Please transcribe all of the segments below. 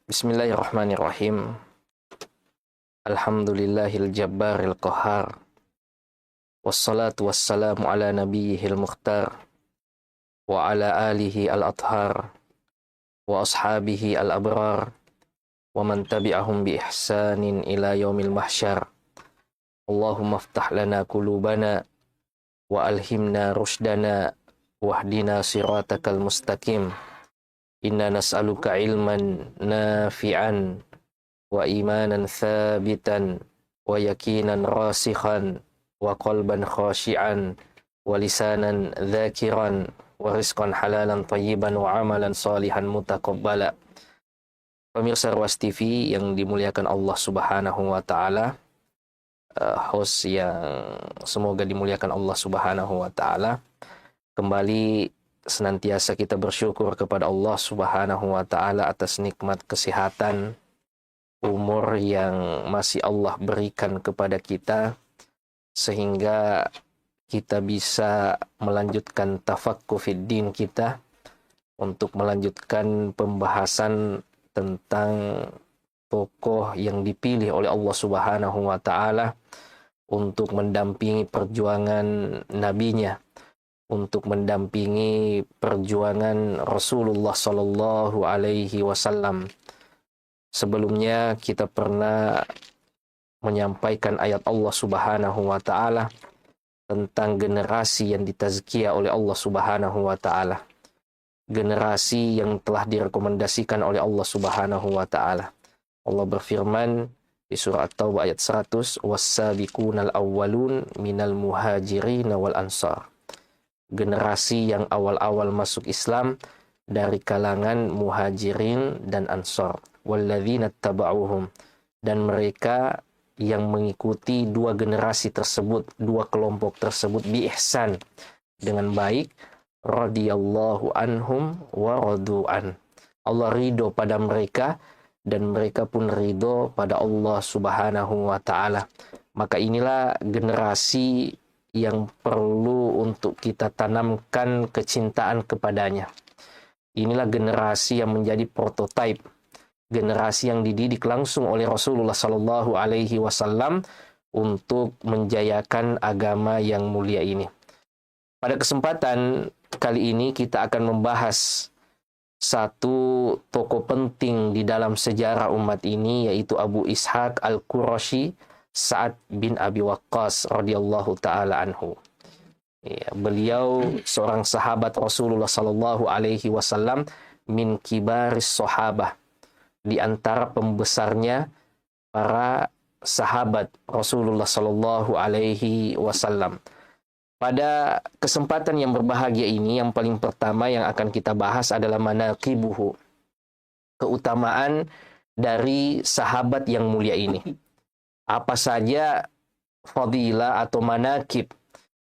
Bismillahirrahmanirrahim. Alhamdulillahil jabbaril qahar. Wassalatu wassalamu ala nabiyyihil mukhtar. Wa ala alihi al-athhar. Wa ashabihi al-abrar. Wa man tabi'ahum bi ihsanin ila yaumil mahsyar. Allahumma aftah lana qulubana. Wa alhimna rushdana. Wahdina siratakal mustaqim. Inna nas'aluka ilman nafi'an. Wa imanan thabitan. Wa yakinan rasikhan. Wa qalban khashi'an. Wa lisanan dhakiran. Wa rizqan halalan tayyiban. Wa amalan salihan mutaqabbala. Pemirsa Ruas TV yang dimuliakan Allah Subhanahu wa Ta'ala, host yang semoga dimuliakan Allah Subhanahu wa Ta'ala, kembali senantiasa kita bersyukur kepada Allah Subhanahu wa Ta'ala atas nikmat kesehatan, umur yang masih Allah berikan kepada kita, sehingga kita bisa melanjutkan tafaqquh fid din kita, untuk melanjutkan pembahasan tentang tokoh yang dipilih oleh Allah Subhanahu wa Ta'ala untuk mendampingi perjuangan nabinya, untuk mendampingi perjuangan Rasulullah Sallallahu Alaihi Wasallam. Sebelumnya kita pernah menyampaikan ayat Allah Subhanahu wa Ta'ala tentang generasi yang ditazkiyah oleh Allah Subhanahu wa Ta'ala, generasi yang telah direkomendasikan oleh Allah Subhanahu wa Ta'ala. Allah berfirman di surah At-Taubah ayat 100, "Was-sabiqunal awwalun minal muhajirin wal ansar." Generasi yang awal-awal masuk Islam dari kalangan muhajirin dan ansar. Walladzina taba'uhum, dan mereka yang mengikuti dua generasi tersebut, dua kelompok tersebut, bi ihsan, dengan baik, radhiyallahu anhum wa radu'an. Allah ridho pada mereka dan mereka pun ridho pada Allah Subhanahu wa Ta'ala. Maka inilah generasi yang perlu untuk kita tanamkan kecintaan kepadanya. Inilah generasi yang menjadi prototipe, generasi yang dididik langsung oleh Rasulullah Sallallahu Alaihi Wasallam untuk menjayakan agama yang mulia ini. Pada kesempatan kali ini kita akan membahas satu tokoh penting di dalam sejarah umat ini, yaitu Abu Ishaq Al-Qurashi, Sa'ad bin Abi Waqqas radhiyallahu ta'ala anhu. Ya, beliau seorang sahabat Rasulullah sallallahu alaihi wasallam, min kibaris sahabah, di antara pembesarnya para sahabat Rasulullah sallallahu alaihi wasallam. Pada kesempatan yang berbahagia ini, yang paling pertama yang akan kita bahas adalah manaqibuhu, keutamaan dari sahabat yang mulia ini. Apa saja fadilah atau manaqib,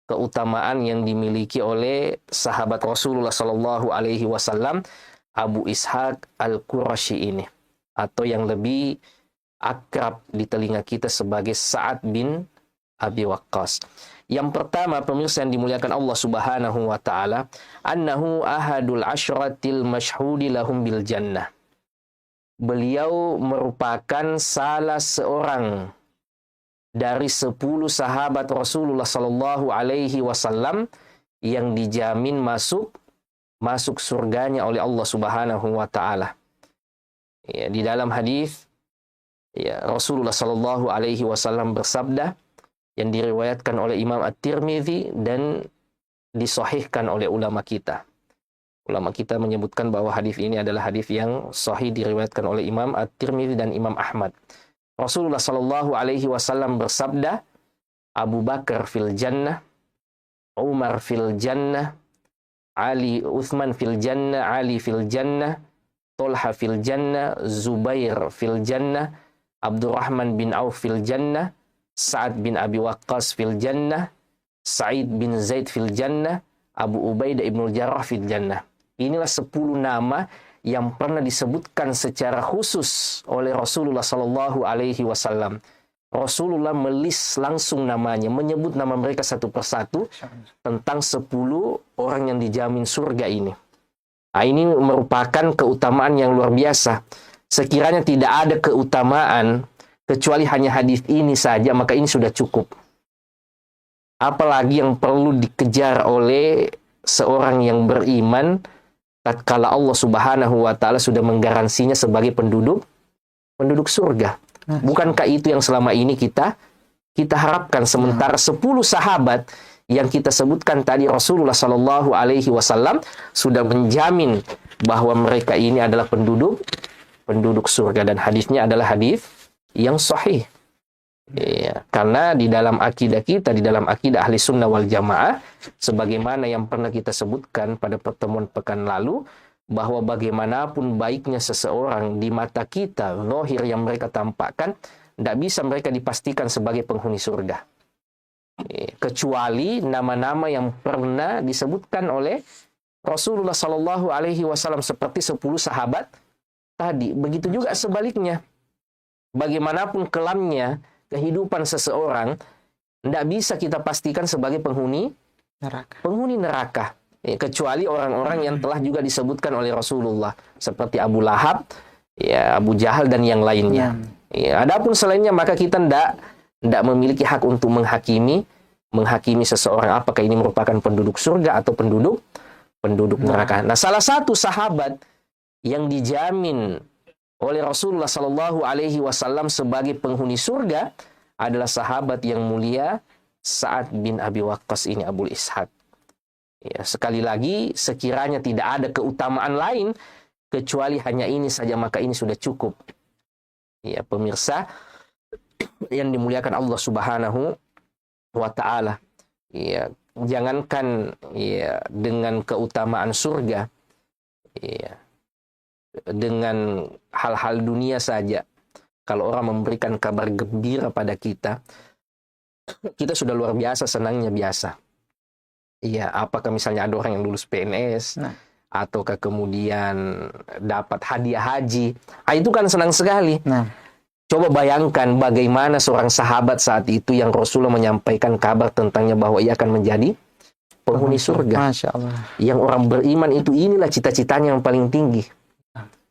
keutamaan yang dimiliki oleh sahabat Rasulullah Sallallahu Alaihi Wasallam, Abu Ishaq Al-Qurashi ini, atau yang lebih akrab di telinga kita sebagai Sa'ad bin Abi Waqqas. Yang pertama, pemirsa yang dimuliakan Allah Subhanahu wa Ta'ala, annahu ahadul asyratil masyhudi lahum bil jannah. Beliau merupakan salah seorang dari 10 sahabat Rasulullah Sallallahu Alaihi Wasallam yang dijamin masuk surganya oleh Allah Subhanahu wa Ta'ala. Ya, di dalam hadis, ya, Rasulullah Sallallahu Alaihi Wasallam bersabda, yang diriwayatkan oleh Imam At-Tirmidzi dan disahihkan oleh ulama kita. Ulama kita menyebutkan bahwa hadis ini adalah hadis yang sahih, diriwayatkan oleh Imam At-Tirmidzi dan Imam Ahmad. Rasulullah Sallallahu Alaihi Wasallam bersabda, Abu Bakar fil jannah, Umar fil jannah, Uthman fil jannah, Ali fil jannah, Tolha fil jannah, Zubair fil jannah, Abdurrahman bin Auf fil jannah, Sa'ad bin Abi Waqqas fil jannah, Sa'id bin Zaid fil jannah, Abu Ubaidah ibn Jarrah fil jannah. Inilah 10 nama yang pernah disebutkan secara khusus oleh Rasulullah Sallallahu Alaihi Wasallam. Rasulullah melis langsung namanya, menyebut nama mereka satu persatu tentang 10 orang yang dijamin surga ini. Nah, ini merupakan keutamaan yang luar biasa. sekiranya tidak ada keutamaan kecuali hanya hadis ini saja, maka ini sudah cukup. Apalagi yang perlu dikejar oleh seorang yang beriman tatkala Allah Subhanahu wa taala sudah menggaransinya sebagai penduduk surga. Bukankah itu yang selama ini kita harapkan? Sementara 10 sahabat yang kita sebutkan tadi, Rasulullah Shallallahu Alaihi Wasallam sudah menjamin bahwa mereka ini adalah penduduk surga, dan hadisnya adalah hadis yang sahih. Ya, karena di dalam akidah kita, di dalam akidah ahli sunnah wal jamaah, sebagaimana yang pernah kita sebutkan pada pertemuan pekan lalu, bahwa bagaimanapun baiknya seseorang di mata kita, zahir yang mereka tampakkan, tidak bisa mereka dipastikan sebagai penghuni surga. Kecuali nama-nama yang pernah disebutkan oleh Rasulullah Shallallahu Alaihi Wasallam seperti 10 sahabat tadi. Begitu juga sebaliknya. Bagaimanapun kelamnya kehidupan seseorang, tidak bisa kita pastikan sebagai penghuni neraka. Kecuali orang-orang yang telah juga disebutkan oleh Rasulullah, seperti Abu Lahab, ya, Abu Jahal dan yang lainnya. Ya, adapun selainnya maka kita tidak memiliki hak untuk menghakimi seseorang apakah ini merupakan penduduk surga atau penduduk neraka. Nah, salah satu sahabat yang dijamin oleh Rasulullah Shallallahu Alaihi Wasallam sebagai penghuni surga adalah sahabat yang mulia Sa'ad bin Abi Waqqas ini, Abul Ishaq. Ya, sekali lagi, sekiranya tidak ada keutamaan lain kecuali hanya ini saja, maka ini sudah cukup. Ya, pemirsa yang dimuliakan Allah Subhanahu wa Ta'ala. Ya, jangankan ya dengan keutamaan surga, ya, dengan hal-hal dunia saja, kalau orang memberikan kabar gembira pada kita sudah luar biasa senangnya biasa. Iya, apakah misalnya ada orang yang lulus PNS, ataukah kemudian dapat hadiah haji, itu kan senang sekali. Coba bayangkan bagaimana seorang sahabat saat itu yang Rasulullah menyampaikan kabar tentangnya bahwa ia akan menjadi penghuni surga. Masya Allah. Yang orang beriman itu, inilah cita-citanya yang paling tinggi.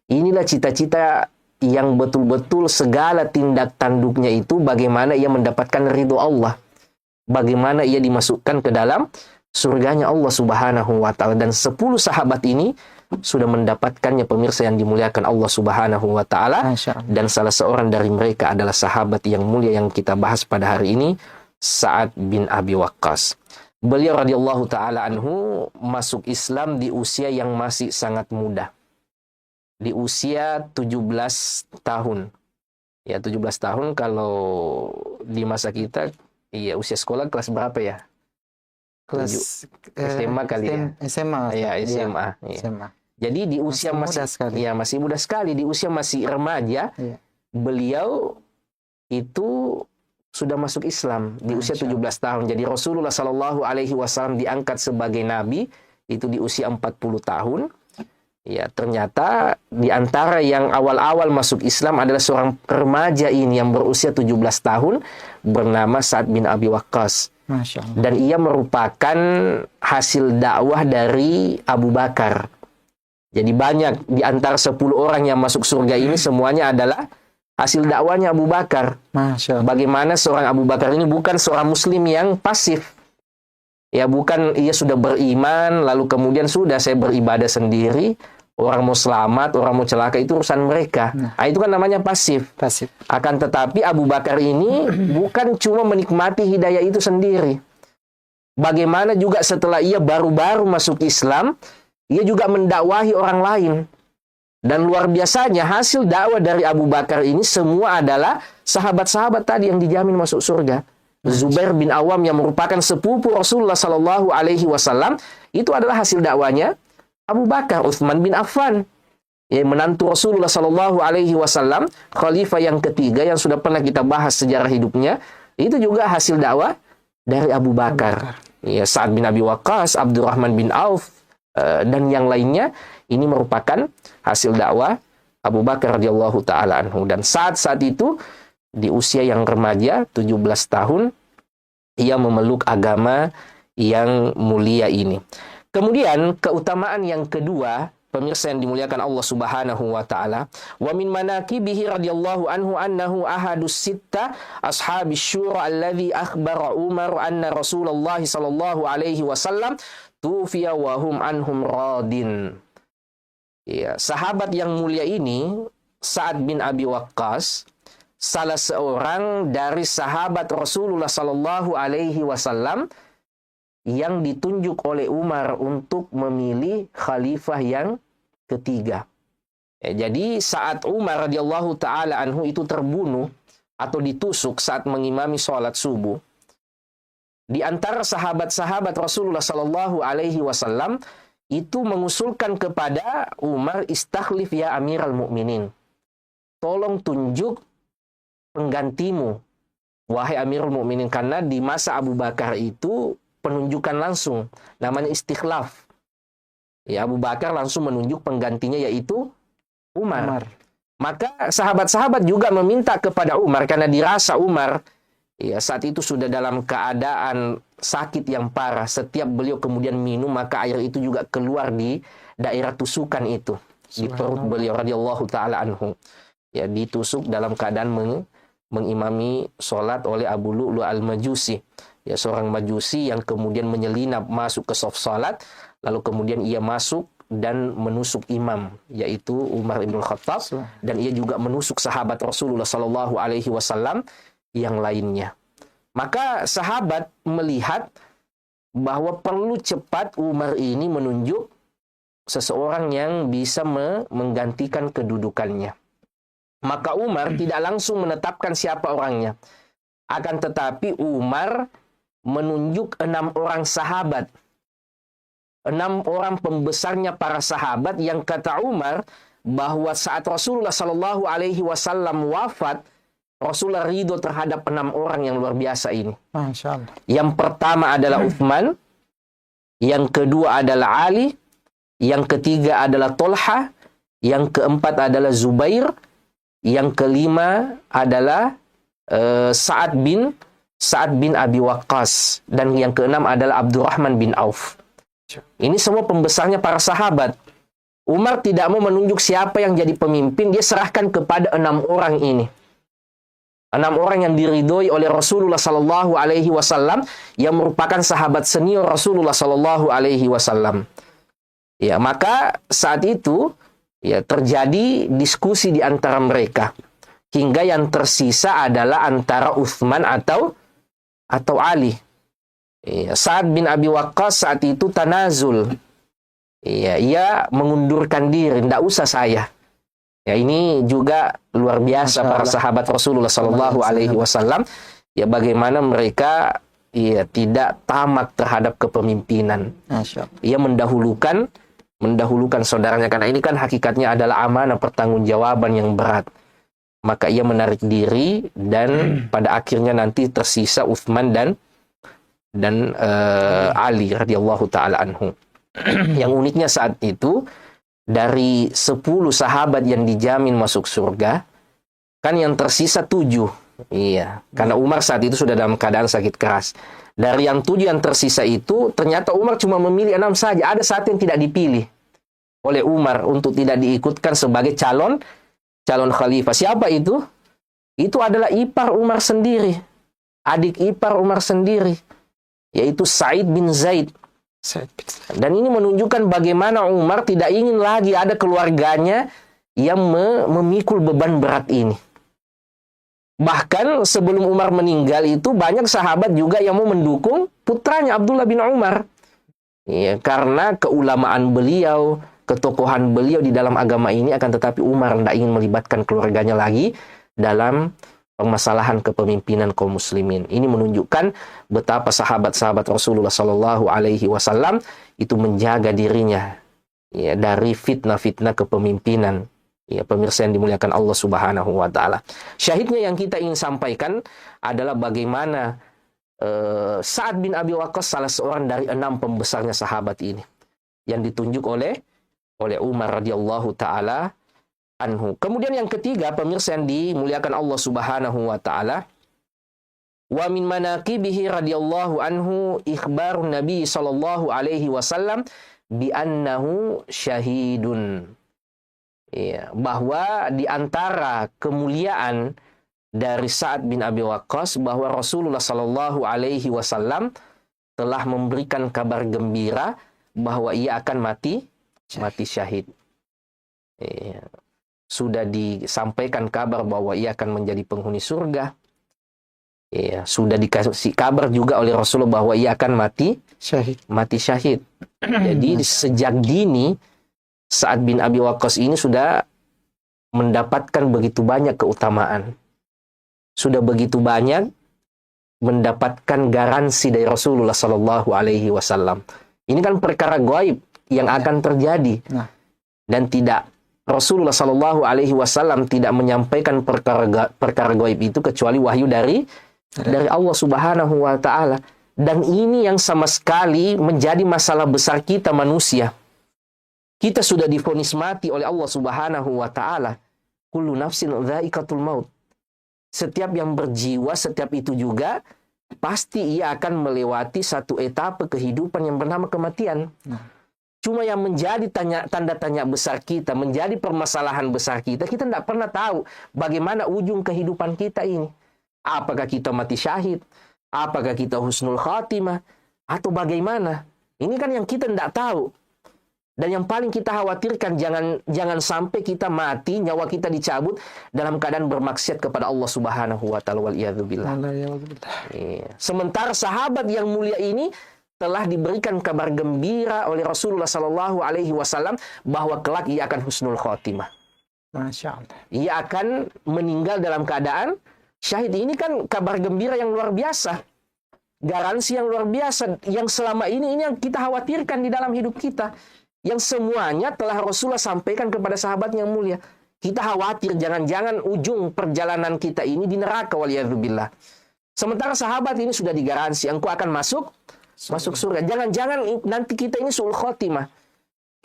Inilah cita-cita yang betul-betul segala tindak tanduknya itu bagaimana ia mendapatkan ridho Allah. Bagaimana ia dimasukkan ke dalam surganya Allah Subhanahu wa Ta'ala. Dan 10 sahabat ini sudah mendapatkannya, pemirsa yang dimuliakan Allah Subhanahu wa Ta'ala. Dan salah seorang dari mereka adalah sahabat yang mulia yang kita bahas pada hari ini, Sa'ad bin Abi Waqqas. Beliau radhiyallahu ta'ala anhu masuk Islam di usia yang masih sangat muda. Di usia 17 tahun. Ya, 17 tahun kalau di masa kita, iya, usia sekolah kelas berapa ya? Kelas SMA kali ya? SMA. Ya, SMA. Ya. SMA. Jadi di usia masih muda sekali, di usia masih remaja, beliau itu sudah masuk Islam di usia 17 tahun. Jadi Rasulullah Shallallahu Alaihi Wasallam diangkat sebagai nabi itu di usia 40 tahun. Ya, ternyata di antara yang awal-awal masuk Islam adalah seorang remaja ini yang berusia 17 tahun bernama Sa'ad bin Abi Waqqas. Masya Allah. Dan ia merupakan hasil dakwah dari Abu Bakar. Jadi banyak di antara 10 orang yang masuk surga ini semuanya adalah hasil dakwahnya Abu Bakar. Masya Allah. Bagaimana seorang Abu Bakar ini bukan seorang muslim yang pasif. Ya, bukan ia sudah beriman lalu kemudian sudah saya beribadah sendiri, orang mau selamat, orang mau celaka itu urusan mereka. Itu kan namanya pasif. Akan tetapi Abu Bakar ini bukan cuma menikmati hidayah itu sendiri. Bagaimana juga setelah ia baru-baru masuk Islam, ia juga mendakwahi orang lain. Dan luar biasanya hasil dakwah dari Abu Bakar ini semua adalah sahabat-sahabat tadi yang dijamin masuk surga. Zubair bin Awam yang merupakan sepupu Rasulullah Sallallahu Alaihi Wasallam itu adalah hasil dakwanya Abu Bakar. Utsman bin Affan yang menantu Rasulullah Sallallahu Alaihi Wasallam, khalifah yang ketiga yang sudah pernah kita bahas sejarah hidupnya, itu juga hasil dakwah dari Abu Bakar. Ya, Sa'ad bin Abi Waqqas, Abdurrahman bin Auf dan yang lainnya ini merupakan hasil dakwah Abu Bakar radhiyallahu taala anhu. Dan saat itu di usia yang remaja 17 tahun ia memeluk agama yang mulia ini. Kemudian keutamaan yang kedua pemirsa yang dimuliakan Allah Subhanahu wa taala, wa min manaqibihi radhiyallahu anhu annahu ahadus sitta ashabis syura alladhi akhbara Umar anna Rasulullah sallallahu alaihi wasallam tufiya wa hum anhum radin. Ya, sahabat yang mulia ini Sa'ad bin Abi Waqqas, salah seorang dari sahabat Rasulullah sallallahu alaihi wasallam yang ditunjuk oleh Umar untuk memilih khalifah yang ketiga. Ya, jadi saat Umar radhiyallahu taala anhu itu terbunuh atau ditusuk saat mengimami sholat subuh, di antara sahabat-sahabat Rasulullah sallallahu alaihi wasallam itu mengusulkan kepada Umar, istakhlif ya Amiral Mukminin. Tolong tunjuk penggantimu, wahai Amirul Mukminin, karena di masa Abu Bakar itu penunjukan langsung, namanya istikhlaf. Ya, Abu Bakar langsung menunjuk penggantinya yaitu Umar. Maka sahabat-sahabat juga meminta kepada Umar karena dirasa Umar ya saat itu sudah dalam keadaan sakit yang parah. Setiap beliau kemudian minum maka air itu juga keluar di daerah tusukan itu di perut beliau radhiyallahu taala anhu. Ya, ditusuk dalam keadaan mengimami sholat oleh Abu Lu'lu' al-Majusi. Ya, seorang Majusi yang kemudian menyelinap masuk ke saf salat, lalu kemudian ia masuk dan menusuk imam, yaitu Umar ibn Khattab, dan ia juga menusuk sahabat Rasulullah sallallahu alaihi wasallam yang lainnya. Maka sahabat melihat bahwa perlu cepat Umar ini menunjuk seseorang yang bisa menggantikan kedudukannya. Maka Umar tidak langsung menetapkan siapa orangnya. Akan tetapi Umar menunjuk 6 orang sahabat. 6 orang pembesarnya para sahabat yang kata Umar bahwa saat Rasulullah sallallahu alaihi wasallam wafat, Rasulullah ridho terhadap 6 orang yang luar biasa ini. Masya Allah. Yang pertama adalah Uthman, yang kedua adalah Ali, yang ketiga adalah Tolha, yang keempat adalah Zubair, yang kelima adalah Sa'ad bin Abi Waqqas, dan yang keenam adalah Abdurrahman bin Auf. Ini semua pembesarnya para sahabat. Umar tidak mau menunjuk siapa yang jadi pemimpin, dia serahkan kepada 6 orang ini. 6 orang yang diridhoi oleh Rasulullah sallallahu alaihi wasallam yang merupakan sahabat senior Rasulullah sallallahu alaihi wasallam. Ya, maka saat itu ya terjadi diskusi di antara mereka. Hingga yang tersisa adalah antara Uthman atau Ali. Ya, Sa'ad bin Abi Waqqas saat itu tanazul. Ya, ia mengundurkan diri, tidak usah saya. Ya, ini juga luar biasa para sahabat Rasulullah sallallahu alaihi wasallam. Ya, bagaimana mereka ya tidak tamak terhadap kepemimpinan. Ia mendahulukan saudaranya, karena ini kan hakikatnya adalah amanah pertanggungjawaban yang berat. Maka ia menarik diri dan pada akhirnya nanti tersisa Uthman dan Ali radhiyallahu taala anhu. Yang uniknya saat itu dari 10 sahabat yang dijamin masuk surga, kan yang tersisa 7. Iya, karena Umar saat itu sudah dalam keadaan sakit keras. Dari yang 7 yang tersisa itu, ternyata Umar cuma memilih 6 saja. Ada 1 yang tidak dipilih oleh Umar untuk tidak diikutkan sebagai calon khalifah. Siapa itu? Itu adalah ipar Umar sendiri. Adik ipar Umar sendiri, yaitu Sa'id bin Zaid. Dan ini menunjukkan bagaimana Umar tidak ingin lagi ada keluarganya yang memikul beban berat ini. Bahkan sebelum Umar meninggal itu banyak sahabat juga yang mau mendukung putranya Abdullah bin Umar. Ya, karena keulamaan beliau, ketokohan beliau di dalam agama ini, akan tetapi Umar tidak ingin melibatkan keluarganya lagi dalam permasalahan kepemimpinan kaum muslimin. Ini menunjukkan betapa sahabat-sahabat Rasulullah sallallahu alaihi wasallam itu menjaga dirinya ya dari fitnah-fitnah kepemimpinan. Ya, pemirsa yang dimuliakan Allah Subhanahu wa taala. Syahidnya yang kita ingin sampaikan adalah bagaimana Sa'ad bin Abi Waqqas salah seorang dari 6 pembesarnya sahabat ini yang ditunjuk oleh Umar radhiyallahu taala anhu. Kemudian yang ketiga, pemirsa yang dimuliakan Allah Subhanahu wa taala, wa min manaqibihi radhiyallahu anhu ikhbarun Nabi sallallahu alaihi wasallam bi annahu syahidun. Ya, bahwa di antara kemuliaan dari Sa'ad bin Abi Waqqas bahwa Rasulullah Shallallahu Alaihi Wasallam telah memberikan kabar gembira bahwa ia akan mati syahid. Ya. Sudah disampaikan kabar bahwa ia akan menjadi penghuni surga. Ya, sudah dikasih kabar juga oleh Rasulullah bahwa ia akan mati syahid. Jadi sejak dini Sa'ad bin Abi Waqqas ini sudah mendapatkan begitu banyak keutamaan. Sudah begitu banyak mendapatkan garansi dari Rasulullah Sallallahu Alaihi Wasallam. Ini kan perkara gaib yang akan terjadi. Dan tidak, Rasulullah Sallallahu Alaihi Wasallam tidak menyampaikan perkara gaib itu kecuali wahyu dari Allah Subhanahu Wa Taala. Dan ini yang sama sekali menjadi masalah besar kita manusia. Kita sudah divonis mati oleh Allah Subhanahu Wa Taala. Kullu nafsin dha'iqatul maut. Setiap yang berjiwa, setiap itu juga pasti ia akan melewati satu etapa kehidupan yang bernama kematian. Cuma yang menjadi tanda tanya besar kita, menjadi permasalahan besar kita tidak pernah tahu bagaimana ujung kehidupan kita ini. Apakah kita mati syahid? Apakah kita husnul khatimah? Atau bagaimana? Ini kan yang kita tidak tahu. Dan yang paling kita khawatirkan jangan sampai kita mati, nyawa kita dicabut dalam keadaan bermaksiat kepada Allah Subhanahu wa taala wal iyadzubillah. Sementara sahabat yang mulia ini telah diberikan kabar gembira oleh Rasulullah sallallahu alaihi wasallam bahwa kelak ia akan husnul khotimah. Masya Allah. Ia akan meninggal dalam keadaan syahid. Ini kan kabar gembira yang luar biasa. Garansi yang luar biasa yang selama ini yang kita khawatirkan di dalam hidup kita. Yang semuanya telah Rasulullah sampaikan kepada sahabat yang mulia. Kita khawatir jangan-jangan ujung perjalanan kita ini di neraka waliyadzubillah. Sementara sahabat ini sudah digaransi engkau akan masuk surga. Jangan-jangan nanti kita ini su'ul khotimah.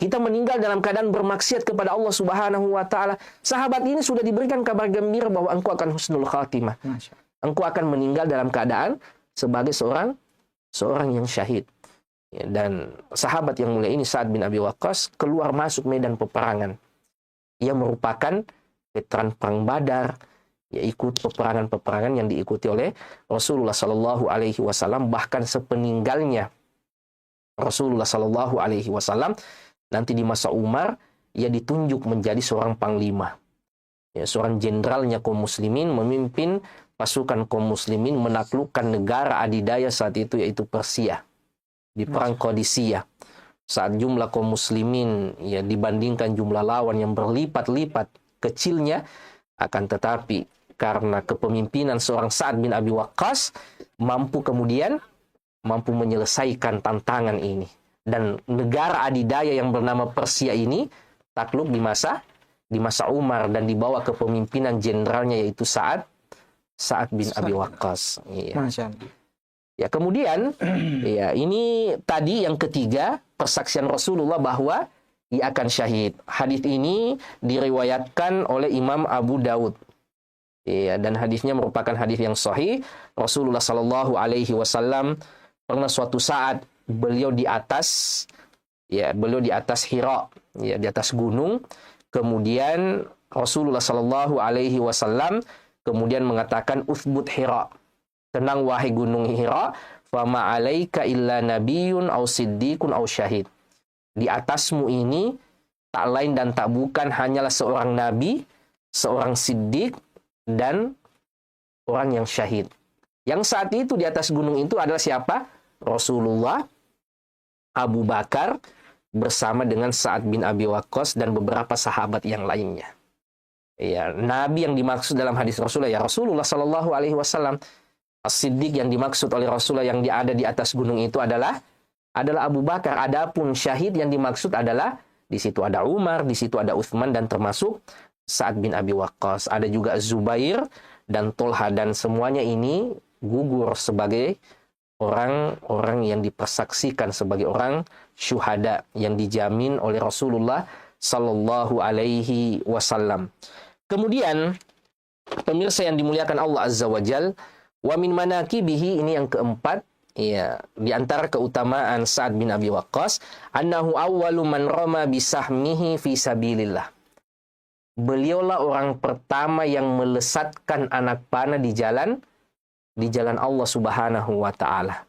Kita meninggal dalam keadaan bermaksiat kepada Allah Subhanahu wa taala. Sahabat ini sudah diberikan kabar gembira bahwa engkau akan husnul khatimah. Engkau akan meninggal dalam keadaan sebagai seorang yang syahid. Ya, dan sahabat yang mulia ini Sa'ad bin Abi Waqqas keluar masuk medan peperangan. Ia merupakan veteran perang Badar. Ia ikut peperangan-peperangan yang diikuti oleh Rasulullah Sallallahu Alaihi Wasallam. Bahkan sepeninggalnya Rasulullah Sallallahu Alaihi Wasallam, nanti di masa Umar, ia ditunjuk menjadi seorang panglima. Ya, seorang jenderalnya kaum muslimin, memimpin pasukan kaum muslimin menaklukkan negara adidaya saat itu, yaitu Persia. Di perang Qadisiyah, saat jumlah kaum muslimin ya dibandingkan jumlah lawan yang berlipat-lipat kecilnya, akan tetapi karena kepemimpinan seorang Sa'ad bin Abi Waqqas mampu menyelesaikan tantangan ini, dan negara adidaya yang bernama Persia ini takluk di masa Umar dan dibawa kepemimpinan jenderalnya yaitu Sa'ad bin Abi Waqqas. Ya. Masya Allah. Ya, kemudian ya ini tadi yang ketiga, persaksian Rasulullah bahwa ia akan syahid. Hadis ini diriwayatkan oleh Imam Abu Daud. Ya, dan hadisnya merupakan hadis yang sahih. Rasulullah Shallallahu Alaihi Wasallam pernah suatu saat beliau di atas Hira, ya, di atas gunung. Kemudian Rasulullah Shallallahu Alaihi Wasallam kemudian mengatakan uthbut Hira. Tenang wahai gunung Hira, fama alaika illa nabiyyun aw siddiqun aw syahid. Di atasmu ini tak lain dan tak bukan hanyalah seorang nabi, seorang siddiq, dan orang yang syahid. Yang saat itu di atas gunung itu adalah siapa? Rasulullah, Abu Bakar, bersama dengan Sa'ad bin Abi Waqqas dan beberapa sahabat yang lainnya. Ya, nabi yang dimaksud dalam hadis Rasulullah ya Rasulullah sallallahu alaihi wasallam. As-Siddiq yang dimaksud oleh Rasulullah yang ada di atas gunung itu adalah Abu Bakar. Adapun syahid yang dimaksud adalah di situ ada Umar, di situ ada Utsman, dan termasuk Sa'ad bin Abi Waqqas. Ada juga Zubair dan Tolha, dan semuanya ini gugur sebagai orang-orang yang dipersaksikan sebagai orang syuhada yang dijamin oleh Rasulullah sallallahu alaihi wasallam. Kemudian pemirsa yang dimuliakan Allah Azza wa Jalla, wa min manaqibihi, ini yang keempat, Iya, di antara keutamaan Sa'ad bin Abi Waqqas, annahu awwalu man rama bisahmihi fi sabilillah. Beliaulah orang pertama yang melesatkan anak panah di jalan Allah Subhanahu wa taala.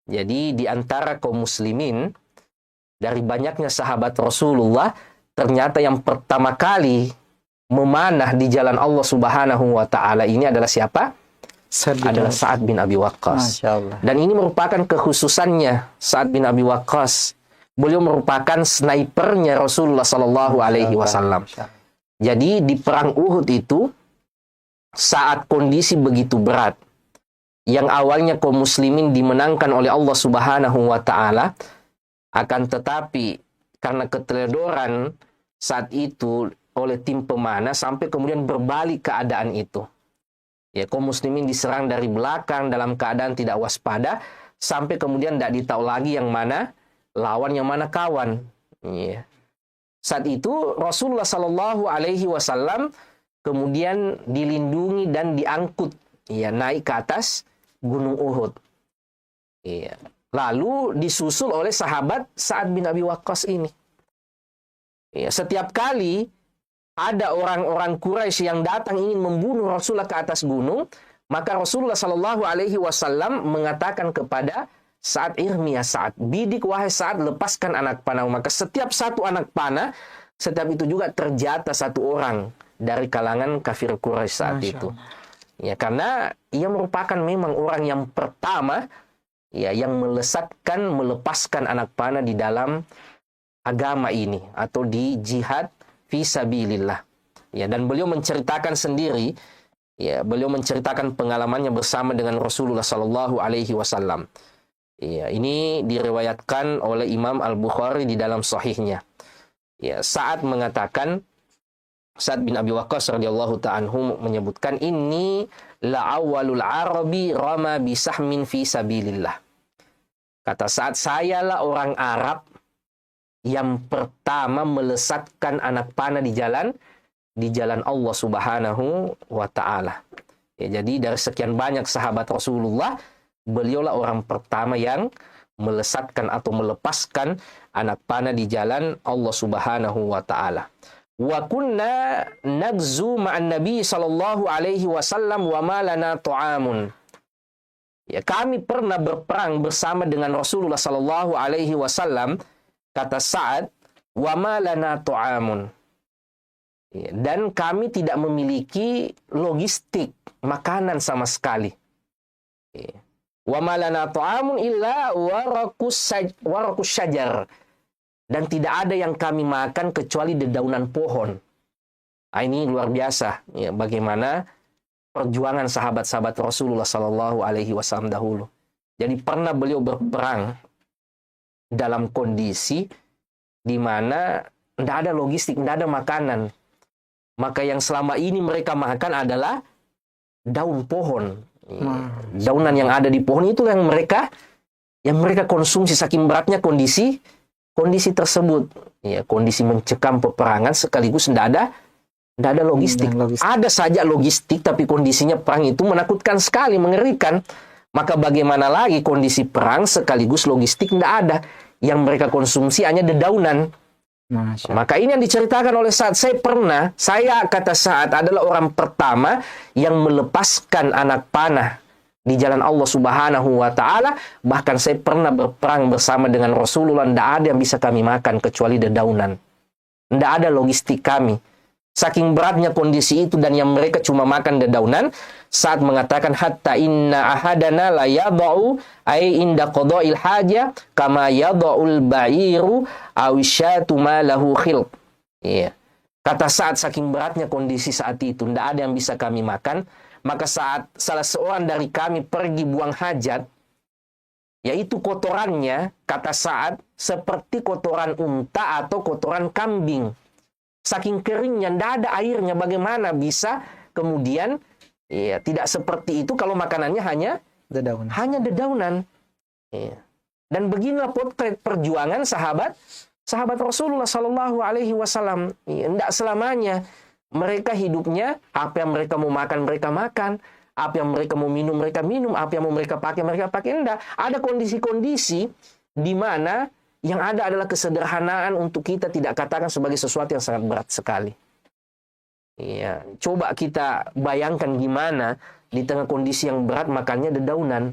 Jadi di antara kaum muslimin, dari banyaknya sahabat Rasulullah, ternyata yang pertama kali memanah di jalan Allah Subhanahu wa taala ini adalah siapa? Adalah Sa'ad bin Abi Waqqas. Dan ini merupakan kekhususannya Sa'ad bin Abi Waqqas. Beliau merupakan snipernya Rasulullah Sallallahu Alaihi Wasallam. Jadi di perang Uhud itu, saat kondisi begitu berat, yang awalnya kaum muslimin dimenangkan oleh Allah Subhanahu wa taala, akan tetapi karena keteledoran saat itu oleh tim pemanah sampai kemudian berbalik keadaan itu. Ya, kaum muslimin diserang dari belakang dalam keadaan tidak waspada sampai kemudian tidak ditahu lagi yang mana lawan, yang mana kawan. Ya. Saat itu Rasulullah Sallallahu Alaihi Wasallam kemudian dilindungi dan diangkut, ya, naik ke atas Gunung Uhud. Iya. Lalu disusul oleh sahabat Sa'ad bin Abi Waqqas ini. Iya. Setiap kali ada orang-orang Quraisy yang datang ingin membunuh Rasulullah ke atas gunung, maka Rasulullah Shallallahu Alaihi Wasallam mengatakan kepada Sa'ad, irmi ya Sa'ad, bidik wahai Sa'ad, lepaskan anak panah. Maka setiap satu anak panah, setiap itu juga terjatuh satu orang dari kalangan kafir Quraisy saat itu. Ya, karena ia merupakan memang orang yang pertama, ya, yang melepaskan anak panah di dalam agama ini atau di jihad fi sabilillah. Ya, dan beliau menceritakan sendiri, ya, beliau menceritakan pengalamannya bersama dengan Rasulullah Sallallahu Alaihi Wasallam. Ya, ini diriwayatkan oleh Imam Al-Bukhari di dalam sahihnya. Ya, Sa'ad mengatakan, Sa'ad bin Abi Waqqas radhiyallahu ta'ala anhu menyebutkan, ini la awwalul arabi rama bisahmin fi sabilillah. Kata Sa'ad, sayalah orang Arab yang pertama melesatkan anak panah di jalan Allah Subhanahu wa taala. Ya, jadi dari sekian banyak sahabat Rasulullah, beliaulah orang pertama yang melesatkan atau melepaskan anak panah di jalan Allah Subhanahu wa taala. Wa kunna nagzu ma'an Nabi sallallahu alaihi wasallam wa ma lana ta'amun. Ya, kami pernah berperang bersama dengan Rasulullah sallallahu alaihi wasallam, kata Sa'ad, wa ma lana ta'amun. Ya, dan kami tidak memiliki logistik makanan sama sekali. Ya. Wa ma lana ta'amun illa warakus syajar. Dan tidak ada yang kami makan kecuali dedaunan pohon. Nah, ini luar biasa, ya, bagaimana perjuangan sahabat-sahabat Rasulullah Sallallahu Alaihi Wasallam dahulu. Jadi pernah beliau berperang dalam kondisi di mana tidak ada logistik, tidak ada makanan. Maka yang selama ini mereka makan adalah daun pohon. Daunan yang ada di pohon itu yang mereka konsumsi, saking beratnya kondisi tersebut. Ya, kondisi mencekam peperangan sekaligus tidak ada logistik. Ada saja logistik, tapi kondisinya perang itu menakutkan sekali, mengerikan. Maka bagaimana lagi kondisi perang sekaligus logistik tidak ada. Yang mereka konsumsi hanya dedaunan. Maka ini yang diceritakan oleh Sa'ad. Saya kata Sa'ad adalah orang pertama yang melepaskan anak panah di jalan Allah Subhanahu wa taala. Bahkan saya pernah berperang bersama dengan Rasulullah, tidak ada yang bisa kami makan kecuali dedaunan. Tidak ada logistik kami. Saking beratnya kondisi itu dan yang mereka cuma makan dedaunan, Sa'ad mengatakan, hatta inna ahadana la yadau ay inda qada'il haja kama yada'ul ba'iru awisyatu ma lahu khilq. Iya. Kata Sa'ad, saking beratnya kondisi saat itu, tidak ada yang bisa kami makan. Maka saat salah seorang dari kami pergi buang hajat, yaitu kotorannya, kata Sa'ad, seperti kotoran unta atau kotoran kambing. Saking keringnya, tidak ada airnya, bagaimana bisa kemudian, ya, tidak seperti itu kalau makanannya hanya dedaunan. Ya. Dan beginilah potret perjuangan sahabat Rasulullah Sallallahu Alaihi Wasallam. Ya, tidak selamanya mereka hidupnya apa yang mereka mau makan mereka makan. Apa yang mereka mau minum, mereka minum. Apa yang mau mereka pakai enggak. Ada kondisi-kondisi di mana yang ada adalah kesederhanaan untuk kita tidak katakan sebagai sesuatu yang sangat berat sekali. Iya, coba kita bayangkan gimana di tengah kondisi yang berat makannya dedaunan.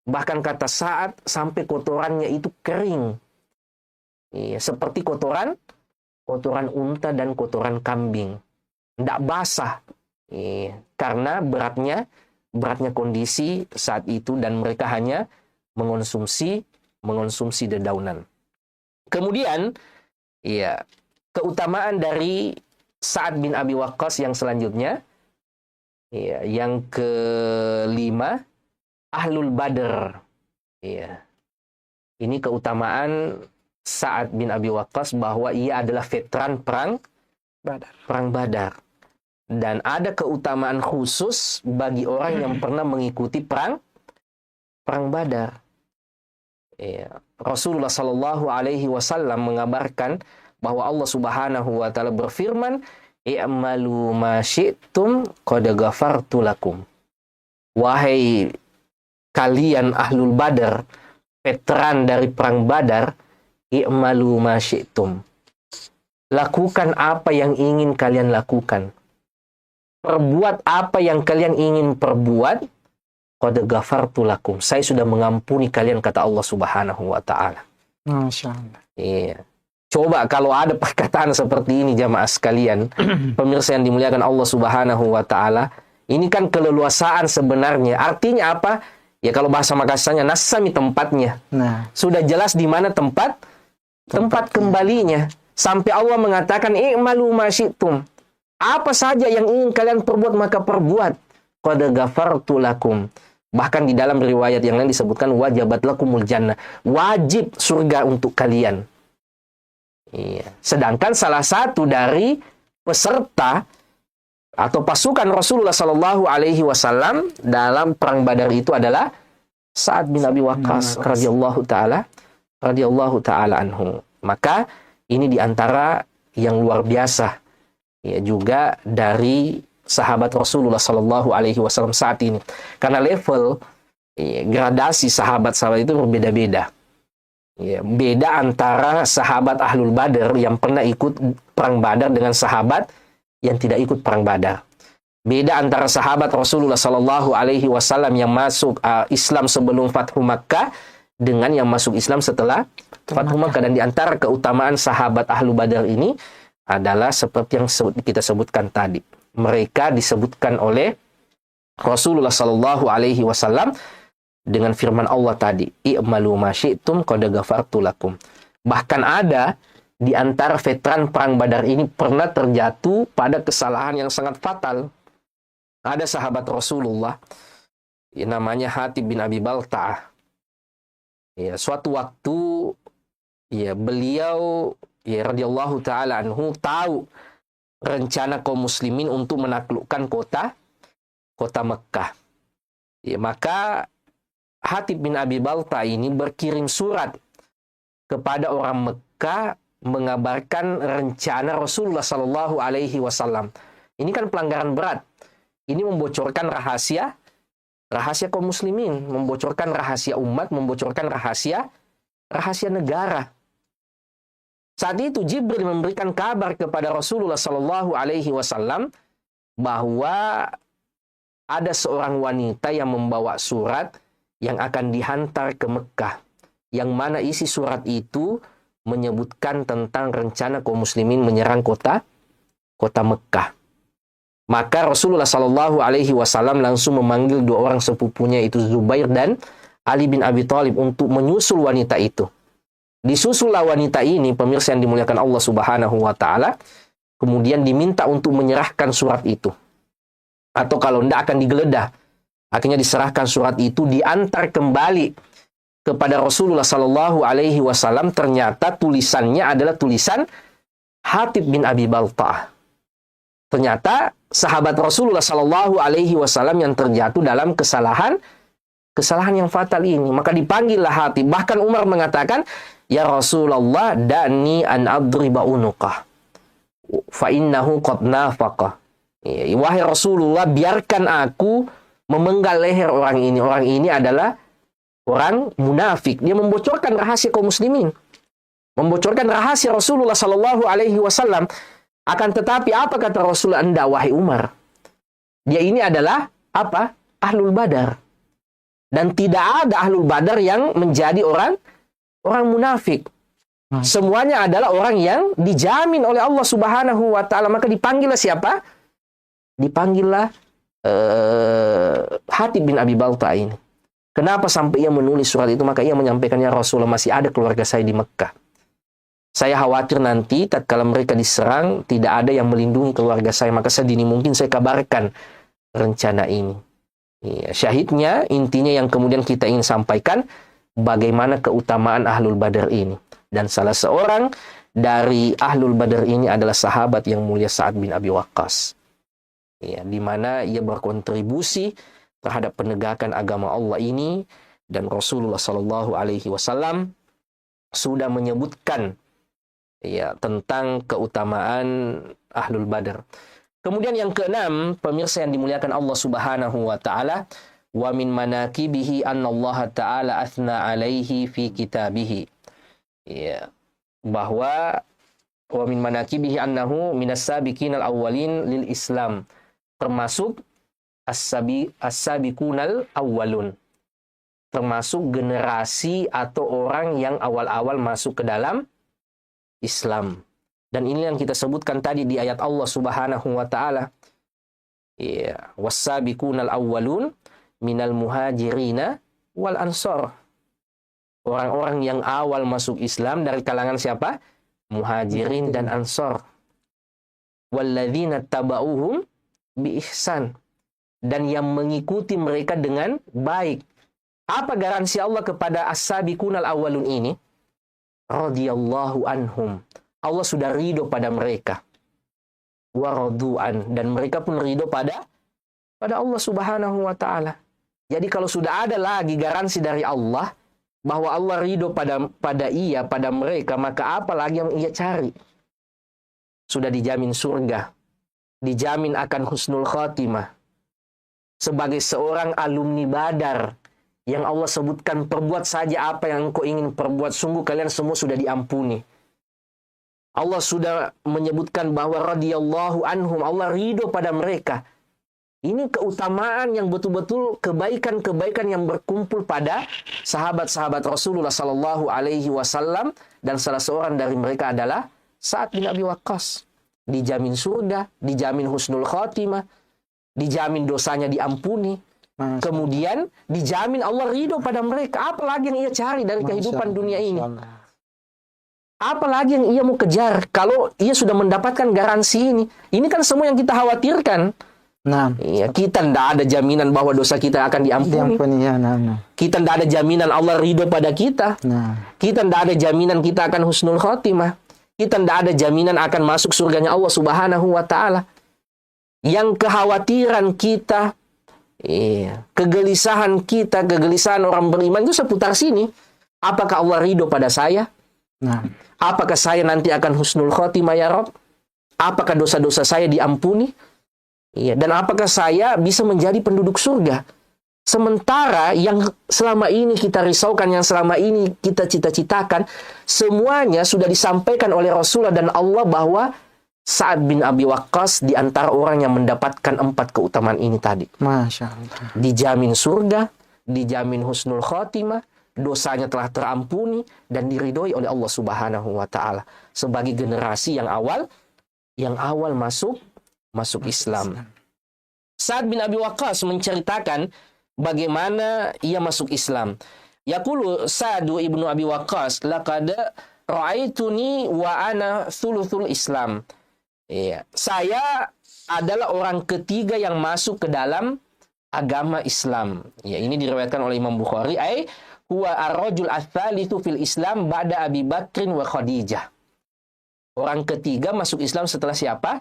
Bahkan kata Sa'ad sampai kotorannya itu kering. Iya, seperti kotoran unta dan kotoran kambing. Tidak basah. Iya, karena beratnya kondisi saat itu dan mereka hanya mengonsumsi dedaunan. Kemudian, iya, keutamaan dari Sa'ad bin Abi Waqqas yang selanjutnya, iya, yang kelima, Ahlul Badr. Iya. Ini keutamaan Sa'ad bin Abi Waqqas bahwa ia adalah veteran perang Badar. Dan ada keutamaan khusus bagi orang yang pernah mengikuti perang Badar. Iya. Rasulullah Shallallahu Alaihi Wasallam mengabarkan bahwa Allah Subhanahu Wa Taala berfirman, "I'malu ma syi'tum qad ghafartu lakum." Wahai kalian Ahlul Badar, veteran dari perang Badar, i'malu ma syi'tum. Lakukan apa yang ingin kalian lakukan. Perbuat apa yang kalian ingin perbuat. Qad ghafartu lakum. Saya sudah mengampuni kalian, kata Allah Subhanahu wa taala. Masya Allah. Iya. Coba kalau ada perkataan seperti ini jamaah sekalian, pemirsa yang dimuliakan Allah Subhanahu wa taala, ini kan keleluasaan sebenarnya. Artinya apa? Ya kalau bahasa Makassarnya nasami tempatnya. Nah, sudah jelas di mana tempat kembalinya. Sampai Allah mengatakan i'malu ma syi'tum. Apa saja yang ingin kalian perbuat maka perbuat. Qad ghafartu lakum. Bahkan di dalam riwayat yang lain disebutkan wajabat lakumul jannah. Wajib surga untuk kalian. Iya. Sedangkan salah satu dari peserta atau pasukan Rasulullah Shallallahu Alaihi Wasallam dalam perang Badar itu adalah Sa'ad bin Abi Waqqas radhiyallahu taala anhu. Maka ini diantara yang luar biasa ya juga dari sahabat Rasulullah Shallallahu Alaihi Wasallam saat ini, karena level ya, gradasi sahabat-sahabat itu berbeda-beda. Ya, beda antara sahabat Ahlul Badar yang pernah ikut perang Badar dengan sahabat yang tidak ikut perang Badar. Beda antara sahabat Rasulullah Shallallahu Alaihi Wasallam yang masuk Islam sebelum Fathu Makkah dengan yang masuk Islam setelah Fathu Makkah. Dan di antara keutamaan sahabat Ahlul Badar ini adalah seperti yang kita sebutkan tadi. Mereka disebutkan oleh Rasulullah Shallallahu Alaihi Wasallam dengan firman Allah tadi, i'malu ma syi'tum qad ghafartu lakum. Bahkan ada di antara veteran perang Badar ini pernah terjatuh pada kesalahan yang sangat fatal. Ada sahabat Rasulullah ya, namanya Hatib bin Abi Balta'ah. Ya, suatu waktu ya beliau ya radhiyallahu taala anhu tahu rencana kaum muslimin untuk menaklukkan kota Mekkah. Ya, maka Hatib bin Abi Balta'ah ini berkirim surat kepada orang Mekkah mengabarkan rencana Rasulullah Shallallahu Alaihi Wasallam. Ini kan pelanggaran berat. Ini membocorkan rahasia kaum muslimin, membocorkan rahasia umat, membocorkan rahasia negara. Saat itu Jibril memberikan kabar kepada Rasulullah Shallallahu Alaihi Wasallam bahwa ada seorang wanita yang membawa surat yang akan dihantar ke Mekkah, yang mana isi surat itu menyebutkan tentang rencana kaum muslimin menyerang kota Mekkah. Maka Rasulullah Shallallahu Alaihi Wasallam langsung memanggil dua orang sepupunya, itu Zubair dan Ali bin Abi Thalib, untuk menyusul wanita itu. Disusullah wanita ini, pemirsa yang dimuliakan Allah Subhanahu wa taala, kemudian diminta untuk menyerahkan surat itu. Atau kalau tidak akan digeledah. Akhirnya diserahkan surat itu, diantar kembali kepada Rasulullah Shallallahu Alaihi Wasallam. Ternyata tulisannya adalah tulisan Hatib bin Abi Balta'ah. Ternyata sahabat Rasulullah Shallallahu Alaihi Wasallam yang terjatuh dalam kesalahan yang fatal ini. Maka dipanggillah Hatib. Bahkan Umar mengatakan, ya Rasulullah, da'ni an adriba unuqah fa innahu qad nafaqa. Wahai Rasulullah, biarkan aku memenggal leher orang ini. Orang ini adalah orang munafik. Dia membocorkan rahasia kaum muslimin, membocorkan rahasia Rasulullah Sallallahu Alaihi Wasallam. Akan tetapi apa kata Rasulullah? Anda wahai Umar, dia ini adalah apa? Ahlul Badar. Dan tidak ada Ahlul Badar yang menjadi orang munafik. Semuanya adalah orang yang dijamin oleh Allah Subhanahu wa taala. Maka dipanggillah siapa? Dipanggillah Hatib bin Abi Balta ini. Kenapa sampai ia menulis surat itu? Maka ia menyampaikannya, Rasulullah, masih ada keluarga saya di Mekah. Saya khawatir nanti tatkala mereka diserang tidak ada yang melindungi keluarga saya. Maka sedini mungkin saya kabarkan rencana ini. Ya, syahidnya, intinya yang kemudian kita ingin sampaikan, bagaimana keutamaan Ahlul Badar ini. Dan salah seorang dari Ahlul Badar ini adalah sahabat yang mulia Sa'ad bin Abi Waqqas. Ya, di mana ia berkontribusi terhadap penegakan agama Allah ini, dan Rasulullah Sallallahu Alaihi Wasallam sudah menyebutkan ya tentang keutamaan Ahlul Badar. Kemudian yang keenam, pemirsa yang dimuliakan Allah Subhanahu wa taala, wa min manakibihi anna Allah taala athna alaihi fi kitabihi. Ya, bahwa wa min manakibihi annahu minas sabiqinal awwalin lil Islam, termasuk as-sabiqunal awwalun, termasuk generasi atau orang yang awal-awal masuk ke dalam Islam. Dan ini yang kita sebutkan tadi di ayat Allah Subhanahu wa taala. Ya, was-sabiqunal awwalun minal muhajirina wal ansor. Orang-orang yang awal masuk Islam dari kalangan siapa? Muhajirin dan Ansor. Walladzina taba'uhum bi ihsan. Dan yang mengikuti mereka dengan baik. Apa garansi Allah kepada as-sabiqunal awwalun ini? Radhiyallahu anhum. Allah sudah ridho pada mereka. Wa radu'an. Dan mereka pun ridho pada Allah Subhanahu wa taala. Jadi kalau sudah ada lagi garansi dari Allah bahwa Allah ridho pada mereka, maka apa lagi yang ia cari? Sudah dijamin surga, dijamin akan husnul khatimah. Sebagai seorang alumni Badar yang Allah sebutkan, perbuat saja apa yang engkau ingin perbuat, sungguh kalian semua sudah diampuni. Allah sudah menyebutkan bahwa radhiyallahu anhum, Allah ridho pada mereka. Ini keutamaan yang betul-betul kebaikan-kebaikan yang berkumpul pada sahabat-sahabat Rasulullah Sallallahu Alaihi Wasallam, dan salah seorang dari mereka adalah Sa'ad bin Abi Waqqas. Dijamin surga, dijamin husnul khatimah, dijamin dosanya diampuni, kemudian dijamin Allah ridho pada mereka. Apalagi yang ia cari dari kehidupan dunia ini? Apalagi yang ia mau kejar kalau ia sudah mendapatkan garansi ini? Ini kan semua yang kita khawatirkan. Nah, ya, kita tidak ada jaminan bahwa dosa kita akan diampuni. Kita tidak ada jaminan Allah ridho pada kita. Kita tidak ada jaminan kita akan husnul khotimah. Kita tidak ada jaminan akan masuk surganya Allah Subhanahu wa taala. Yang kekhawatiran kita, kegelisahan kita, kegelisahan orang beriman itu seputar sini. Apakah Allah ridho pada saya? Apakah saya nanti akan husnul khotimah ya Rabb? Apakah dosa-dosa saya diampuni? Iya, dan apakah saya bisa menjadi penduduk surga? Sementara yang selama ini kita risaukan, yang selama ini kita cita-citakan, semuanya sudah disampaikan oleh Rasulullah dan Allah bahwa Sa'ad bin Abi Waqqas di antara orang yang mendapatkan 4 keutamaan ini tadi. Masya Allah. Dijamin surga, dijamin husnul khotimah, dosanya telah terampuni, dan diridhoi oleh Allah Subhanahu wa taala sebagai generasi yang awal masuk Islam. Sa'ad bin Abi Waqqas menceritakan bagaimana ia masuk Islam. Yaqulu Sa'ad ibnu Abi Waqqas, laqad ra'aituni wa ana thuluthul Islam. Ya, saya adalah orang ketiga yang masuk ke dalam agama Islam. Ya, ini diriwayatkan oleh Imam Bukhari. Huwa ar-rajul ats-tsalitsu fil Islam ba'da Abi Bakrin wa Khadijah. Orang ketiga masuk Islam setelah siapa?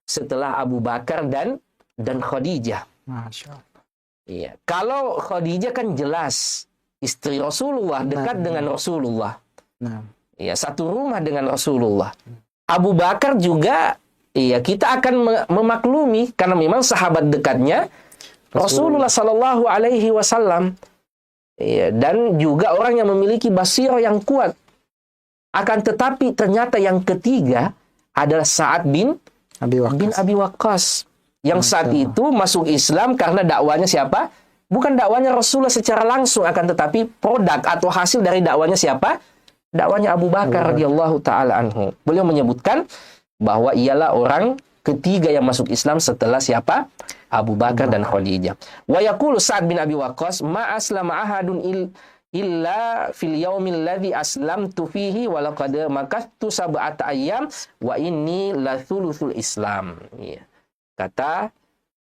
Setelah Abu Bakar dan Khadijah. Masya Allah. Iya. Kalau Khadijah kan jelas istri Rasulullah, dekat dengan Rasulullah. Iya, satu rumah dengan Rasulullah. Abu Bakar juga, iya, kita akan memaklumi karena memang sahabat dekatnya Rasulullah Sallallahu Alaihi Wasallam. Ya, dan juga orang yang memiliki basirah yang kuat. Akan tetapi ternyata yang ketiga adalah Sa'ad bin Abi Waqqas. Yang saat itu masuk Islam karena dakwanya siapa? Bukan dakwanya Rasulullah secara langsung, akan tetapi produk atau hasil dari dakwanya siapa? Dakwanya Abu Bakar radhiyallahu taala anhu. Beliau menyebutkan bahwa ialah orang ketiga yang masuk Islam setelah siapa? Abu Bakar dan Khadijah. Wa yaqulu Sa'ad bin Abi Waqqas, ma aslama ahadun illa fil yaumil ladzi aslamtu fihi wa laqad makattu sab'ata ayyam wa inni la thuluthul Islam. Ya. Kata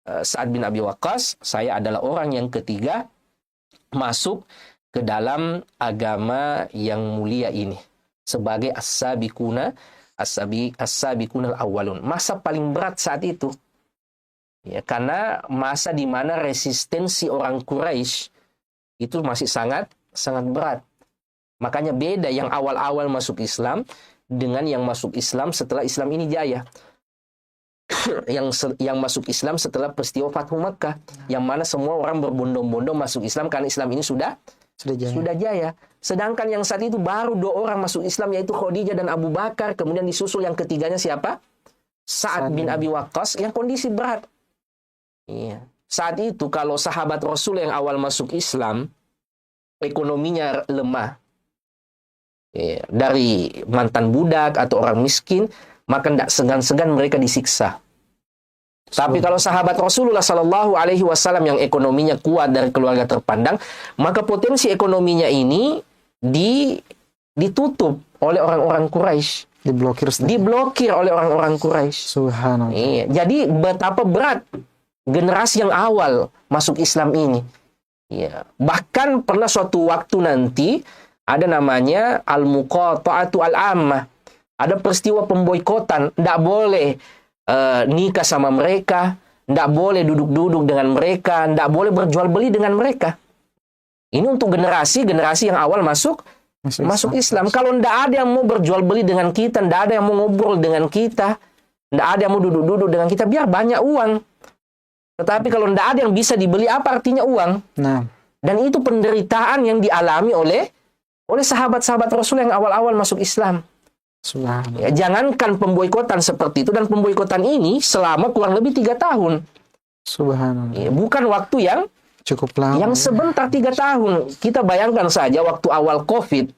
Sa'ad bin Abi Waqqas, saya adalah orang yang ketiga masuk ke dalam agama yang mulia ini sebagai as-sabiquna al-awwalun. Masa paling berat saat itu. Ya, karena masa di mana resistensi orang Quraisy itu masih sangat berat. Makanya beda yang awal-awal masuk Islam dengan yang masuk Islam setelah Islam ini jaya. yang masuk Islam setelah peristiwa Fathu Makkah, yang mana semua orang berbondong-bondong masuk Islam karena Islam ini sudah jaya. Sedangkan yang saat itu baru 2 orang masuk Islam, yaitu Khadijah dan Abu Bakar. Kemudian disusul yang ketiganya siapa? Sa'ad bin Abi Waqqas yang kondisi berat. Iya. Saat itu kalau sahabat Rasul yang awal masuk Islam, ekonominya lemah. Iya. Dari mantan budak atau orang miskin, maka tidak segan-segan mereka disiksa. Tapi kalau sahabat Rasulullah Sallallahu Alaihi Wasallam yang ekonominya kuat dari keluarga terpandang, maka potensi ekonominya ini ditutup oleh orang-orang Quraisy. Diblokir oleh orang-orang Quraisy. Subhanallah. Iya. Jadi betapa berat generasi yang awal masuk Islam ini. Iya. Bahkan pernah suatu waktu nanti ada namanya al-muqata'atu al-ammah. Ada peristiwa pemboikotan, tidak boleh nikah sama mereka, tidak boleh duduk-duduk dengan mereka, tidak boleh berjual beli dengan mereka. Ini untuk generasi yang awal masuk Islam. Kalau tidak ada yang mau berjual beli dengan kita, tidak ada yang mau ngobrol dengan kita, tidak ada yang mau duduk-duduk dengan kita, biar banyak uang. Tetapi kalau tidak ada yang bisa dibeli, apa artinya uang? Nah. Dan itu penderitaan yang dialami oleh sahabat-sahabat Rasul yang awal-awal masuk Islam. Ya, jangankan pemboikotan seperti itu, dan pemboikotan ini selama kurang lebih 3 tahun. Subhanallah. Ya, bukan waktu yang cukup lama. Yang sebentar 3 tahun. Kita bayangkan saja waktu awal COVID,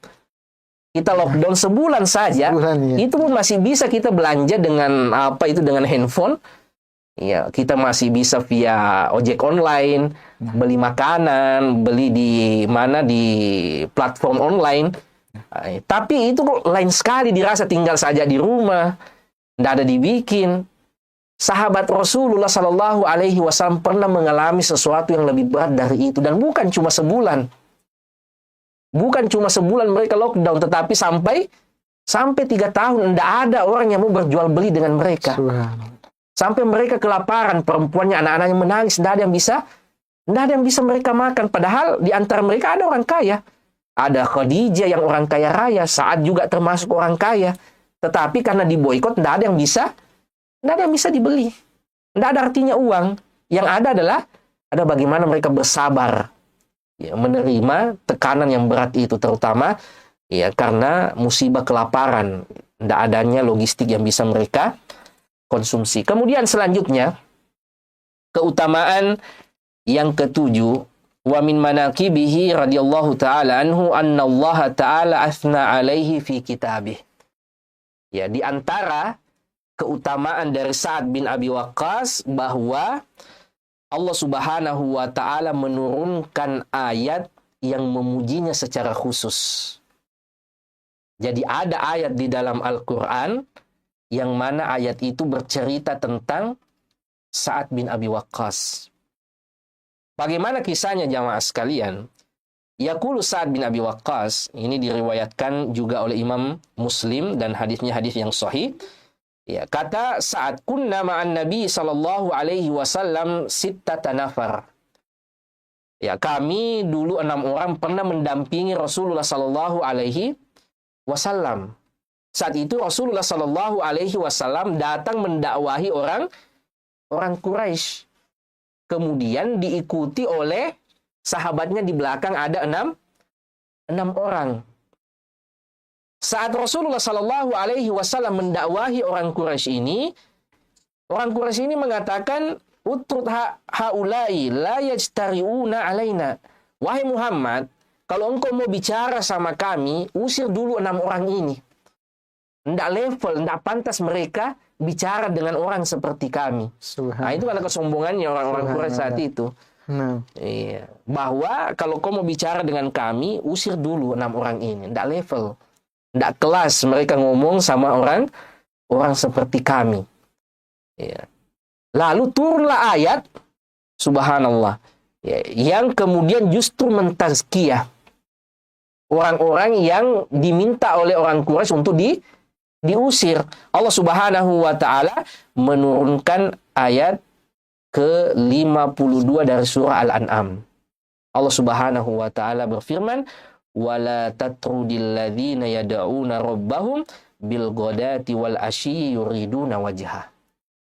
kita lockdown sebulan saja, itu pun masih bisa kita belanja dengan dengan handphone. Ya, kita masih bisa via ojek online, beli makanan, beli di platform online. Tapi itu kok lain sekali dirasa tinggal saja di rumah, tidak ada dibikin. Sahabat Rasulullah Sallallahu Alaihi Wasallam pernah mengalami sesuatu yang lebih berat dari itu, dan bukan cuma sebulan. Bukan cuma sebulan mereka lockdown, tetapi sampai 3 tahun tidak ada orang yang mau berjual beli dengan mereka. Sampai mereka kelaparan, perempuannya, anak-anaknya menangis, tidak ada yang bisa mereka makan. Padahal di antara mereka ada orang kaya. Ada Khadijah yang orang kaya raya, Sa'ad juga termasuk orang kaya. Tetapi karena diboikot, tidak ada yang bisa dibeli. Tidak ada artinya uang. Yang ada bagaimana mereka bersabar, ya, menerima tekanan yang berat itu, terutama ya karena musibah kelaparan, tidak adanya logistik yang bisa mereka konsumsi. Kemudian selanjutnya, keutamaan yang ke-7, wa min manaqibihi radhiyallahu ta'ala anhu anna Allah ta'ala athna alaihi fi kitabih. Ya, di antara keutamaan dari Sa'ad bin Abi Waqqas bahwa Allah Subhanahu wa ta'ala menurunkan ayat yang memujinya secara khusus. Jadi ada ayat di dalam Al-Quran yang mana ayat itu bercerita tentang Sa'ad bin Abi Waqqas. Bagaimana kisahnya jamaah sekalian? Yaqulu Sa'ad bin Abi Waqqas, ini diriwayatkan juga oleh Imam Muslim dan hadisnya hadis yang sahih. Ya, kata Sa'ad, kunna ma'an Nabi sallallahu alaihi wasallam sittata nafar. Ya, kami dulu 6 orang pernah mendampingi Rasulullah sallallahu alaihi wasallam. Saat itu Rasulullah sallallahu alaihi wasallam datang mendakwahi orang Quraisy. kemudian diikuti oleh sahabatnya di belakang ada enam orang. Saat Rasulullah Shallallahu Alaihi Wasallam mendakwahi orang Quraisy ini mengatakan, utrut haulai la yajtari'una alaina. Wahai Muhammad, kalau engkau mau bicara sama kami, usir dulu 6 orang ini. Nggak level, nggak pantas mereka bicara dengan orang seperti kami. Nah, itu karena kesombongannya orang-orang Quraisy saat itu. Iya. Bahwa kalau kau mau bicara dengan kami, usir dulu 6 orang ini. Nggak level, nggak kelas mereka ngomong sama orang seperti kami. Iya. Lalu turunlah ayat, subhanallah, ya, yang kemudian justru mentazkiyah orang-orang yang diminta oleh orang Quraisy untuk diusir. Allah Subhanahu wa taala menurunkan ayat ke-52 dari surah Al-An'am. Allah Subhanahu wa taala berfirman, "Wala tatrudil ladzina yad'una rabbahum bil ghadati wal asyi yuriduna wajha."